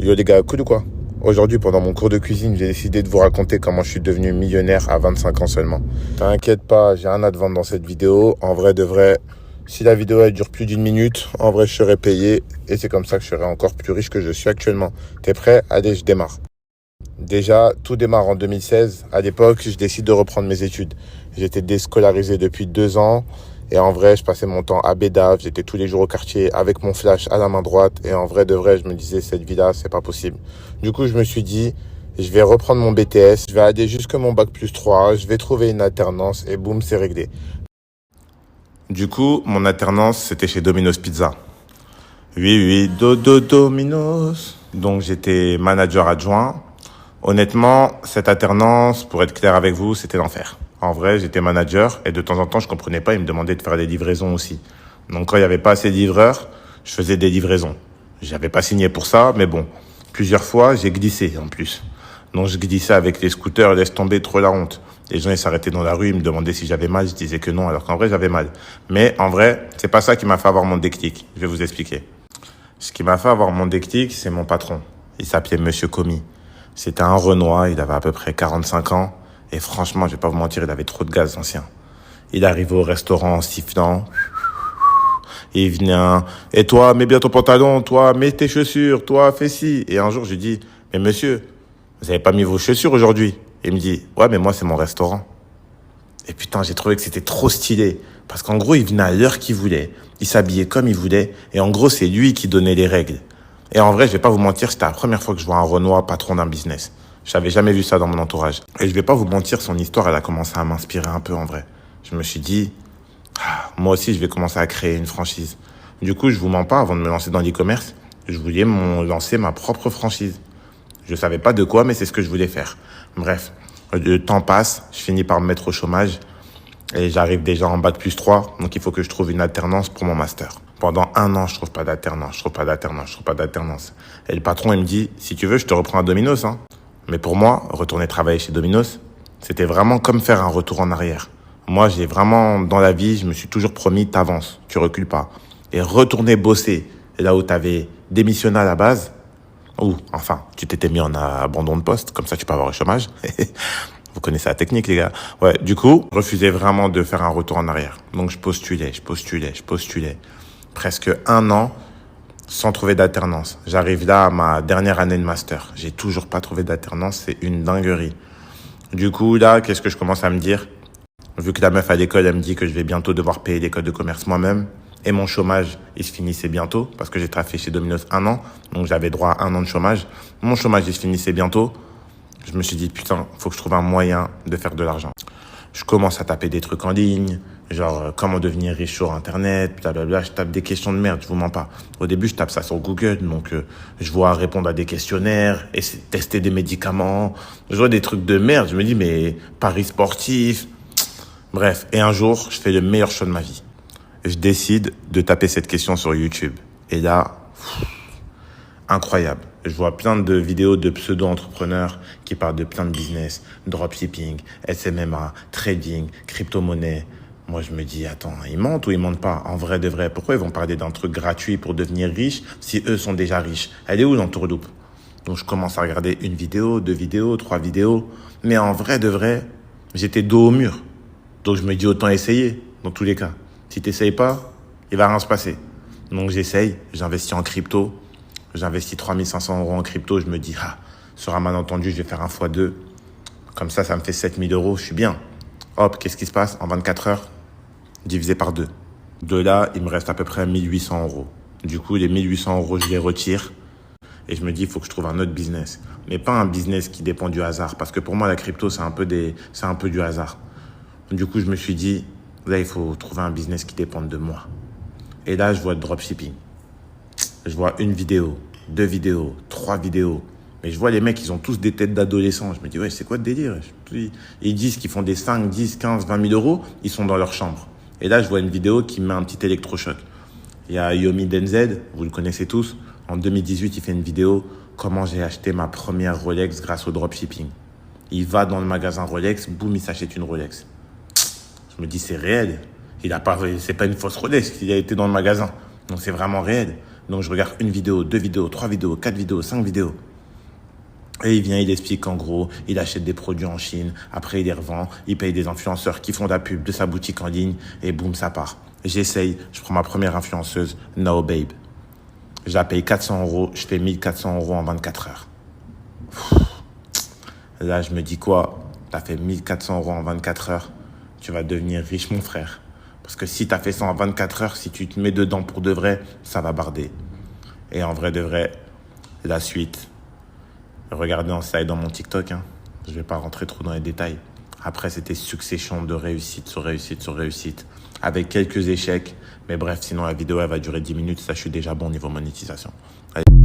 Yo les gars, cool ou quoi? Aujourd'hui, pendant mon cours de cuisine, j'ai décidé de vous raconter comment je suis devenu millionnaire à 25 ans seulement. T'inquiète pas, j'ai rien à te vendre dans cette vidéo. En vrai de vrai, si la vidéo elle dure plus d'une minute, en vrai je serai payé et c'est comme ça que je serai encore plus riche que je suis actuellement. T'es prêt? Allez, je démarre. Déjà, tout démarre en 2016. À l'époque, je décide de reprendre mes études. J'étais déscolarisé depuis 2 ans. Et en vrai, je passais mon temps à Bédave. J'étais tous les jours au quartier avec mon flash à la main droite. Et en vrai, de vrai, je me disais, cette vie-là, c'est pas possible. Du coup, je me suis dit, je vais reprendre mon BTS. Je vais aller jusque mon bac+3. Je vais trouver une alternance et boum, c'est réglé. Du coup, mon alternance, c'était chez Domino's Pizza. Oui, Domino's. Donc, j'étais manager adjoint. Honnêtement, cette alternance, pour être clair avec vous, c'était l'enfer. En vrai, j'étais manager et de temps en temps, je comprenais pas, ils me demandaient de faire des livraisons aussi. Donc quand il y avait pas assez de livreurs, je faisais des livraisons. J'avais pas signé pour ça, mais bon, plusieurs fois, j'ai glissé en plus. Donc je glissais avec les scooters, laisse tomber, trop la honte. Les gens, ils s'arrêtaient dans la rue, ils me demandaient si j'avais mal, je disais que non, alors qu'en vrai, j'avais mal. Mais en vrai, c'est pas ça qui m'a fait avoir mon déclic. Je vais vous expliquer. Ce qui m'a fait avoir mon déclic, c'est mon patron. Il s'appelait Monsieur Commis. C'était un Renoir, il avait à peu près 45 ans. Et franchement, je vais pas vous mentir, il avait trop de gaz ancien. Il arrivait au restaurant en sifflant. Et il venait, et toi, mets bien ton pantalon, toi, mets tes chaussures, toi, fais ci. Et un jour, je lui dis, mais monsieur, vous avez pas mis vos chaussures aujourd'hui? Et il me dit, ouais, mais moi, c'est mon restaurant. Et putain, j'ai trouvé que c'était trop stylé. Parce qu'en gros, il venait à l'heure qu'il voulait. Il s'habillait comme il voulait. Et en gros, c'est lui qui donnait les règles. Et en vrai, je vais pas vous mentir, c'était la première fois que je vois un Renoir patron d'un business. J'avais jamais vu ça dans mon entourage. Et je vais pas vous mentir, son histoire, elle a commencé à m'inspirer un peu en vrai. Je me suis dit, moi aussi, je vais commencer à créer une franchise. Du coup, je vous mens pas, avant de me lancer dans l'e-commerce, je voulais lancer ma propre franchise. Je savais pas de quoi, mais c'est ce que je voulais faire. Bref, le temps passe, je finis par me mettre au chômage. Et j'arrive déjà en bac+3, donc il faut que je trouve une alternance pour mon master. Pendant 1 an, je trouve pas d'alternance. Et le patron, il me dit, si tu veux, je te reprends à Domino's, hein. Mais pour moi, retourner travailler chez Domino's, c'était vraiment comme faire un retour en arrière. Moi, j'ai vraiment, dans la vie, je me suis toujours promis, t'avances, tu recules pas. Et retourner bosser là où t'avais démissionné à la base, ou, enfin, tu t'étais mis en abandon de poste, comme ça tu peux avoir le chômage. Vous connaissez la technique, les gars. Ouais, du coup, je refusais vraiment de faire un retour en arrière. Donc, je postulais. Presque 1 an sans trouver d'alternance. J'arrive là à ma dernière année de master. J'ai toujours pas trouvé d'alternance. C'est une dinguerie. Du coup, là, qu'est-ce que je commence à me dire? Vu que la meuf à l'école, elle me dit que je vais bientôt devoir payer l'école de commerce moi-même. Et mon chômage, il se finissait bientôt. Parce que j'ai travaillé chez Domino's 1 an. Donc, j'avais droit à 1 an de chômage. Mon chômage, il se finissait bientôt. Je me suis dit, putain, faut que je trouve un moyen de faire de l'argent. Je commence à taper des trucs en ligne, genre comment devenir riche sur Internet, blablabla. Je tape des questions de merde, je vous mens pas. Au début, je tape ça sur Google, donc je vois répondre à des questionnaires, et tester des médicaments. Je vois des trucs de merde, je me dis, mais paris sportif. Bref, et un jour, je fais le meilleur show de ma vie. Je décide de taper cette question sur YouTube. Et là, incroyable. Je vois plein de vidéos de pseudo-entrepreneurs qui parlent de plein de business, dropshipping, SMMA, trading, crypto-monnaie. Moi, je me dis, attends, ils mentent ou ils mentent pas? En vrai de vrai, pourquoi ils vont parler d'un truc gratuit pour devenir riche si eux sont déjà riches? Elle est où l'entourloupe? Donc, je commence à regarder une vidéo, 2 vidéos, 3 vidéos. Mais en vrai de vrai, j'étais dos au mur. Donc, je me dis, autant essayer, dans tous les cas. Si t'essayes pas, il va rien se passer. Donc, j'essaye, j'investis en crypto. J'investis 3500 € en crypto. Je me dis, sur un malentendu, je vais faire un x2. Comme ça me fait 7000 €. Je suis bien. Hop, qu'est-ce qui se passe? En 24 heures, divisé par 2. De là, il me reste à peu près 1800 €. Du coup, les 1800 €, je les retire. Et je me dis, il faut que je trouve un autre business. Mais pas un business qui dépend du hasard. Parce que pour moi, la crypto, c'est un peu du hasard. Du coup, je me suis dit, là, il faut trouver un business qui dépende de moi. Et là, je vois le dropshipping. Je vois une vidéo, 2 vidéos, 3 vidéos. Mais je vois les mecs, ils ont tous des têtes d'adolescents. Je me dis, ouais, c'est quoi le délire? Ils disent qu'ils font des 5, 10, 15, 20 000 €. Ils sont dans leur chambre. Et là, je vois une vidéo qui me met un petit électrochoc. Il y a Yomi Denzel, vous le connaissez tous. En 2018, il fait une vidéo « Comment j'ai acheté ma première Rolex grâce au dropshipping ». Il va dans le magasin Rolex, boum, il s'achète une Rolex. Je me dis, c'est réel. C'est pas une fausse Rolex, il a été dans le magasin. Donc, c'est vraiment réel. Donc, je regarde une vidéo, 2 vidéos, 3 vidéos, 4 vidéos, 5 vidéos. Et il vient, il explique qu'en gros, il achète des produits en Chine, après il les revend, il paye des influenceurs qui font de la pub de sa boutique en ligne, et boum, ça part. J'essaye, je prends ma première influenceuse, No Babe. Je la paye 400 €, je fais 1400 € en 24 heures. Là, je me dis quoi? T'as fait 1400 € en 24 heures, tu vas devenir riche, mon frère. Parce que si t'as fait ça en 24 heures, si tu te mets dedans pour de vrai, ça va barder. Et en vrai de vrai, la suite, regardez en slide dans mon TikTok, hein. Je vais pas rentrer trop dans les détails. Après, c'était succession de réussite sur réussite sur réussite, avec quelques échecs. Mais bref, sinon la vidéo, elle va durer 10 minutes. Ça, je suis déjà bon au niveau monétisation. Allez.